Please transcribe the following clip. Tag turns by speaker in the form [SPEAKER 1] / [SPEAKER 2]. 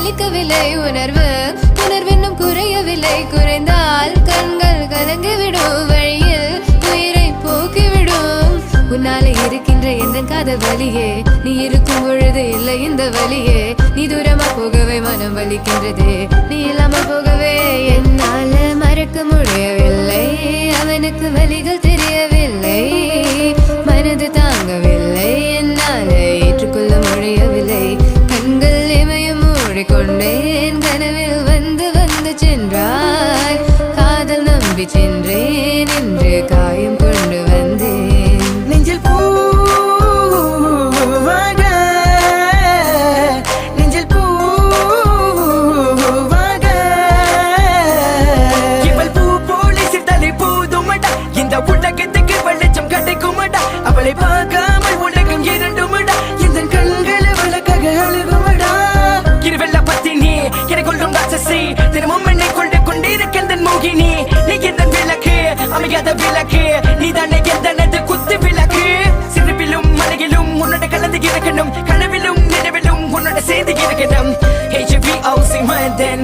[SPEAKER 1] வலிக்கவில்லை உணர்வு உணர்வென்னும் குறையவில்லை குறைந்தால் கண்கள் கலங்கிவிடும் வழியில் உயிரை போக்கிவிடும் உன்னாலே இருக்கின்ற எந்த காதல் வலியே நீ இருக்கும் பொழுது இல்லை இந்த வலியே நீ தூரமா போகவே மனம் வலிக்கின்றது நீ இல்லாமல் போகவே என்னால மறக்க முடியவில்லை அவனுக்கு வலிகள் தெரியவில்லை மனது தாங்கவில்லை என்னால ஏற்றுக்கொள்ள முடியவில்லை கண்கள் இமயம் மூடிக்கொண்டேன் கனவில் வந்து வந்து சென்றாய் காதல் நம்பி சென்றேன் என்று காயம் கொண்டு வந்தேன்
[SPEAKER 2] நெஞ்சில் பூவாக நெஞ்சில் பூவாக இவள் பூ போலி சித்தலை பூதுமடா இந்த உலகத்துக்கு வெளிச்சம் கிடைக்குமடா அவளை பார்க்காமல் உலகம் இரண்டுமடா இந்த கண்களை வழக்காக அழுகுமடா இருவெல்ல பத்தினி எனக்குள்ளும் ராட்சசி தினமும் என்னை கொண்டு கொண்டிருக்கின்ற மோகினி நீ எந்த விளக்கு அமையாத விளக்கு நீ தானே எந்தனது குத்து விளக்கு சிறுவிலும் மலையிலும் உன்னோட கலந்து இருக்கணும் கனவிலும் நினைவிலும் உன்னோட செய்து இருக்கணும் HVOC more than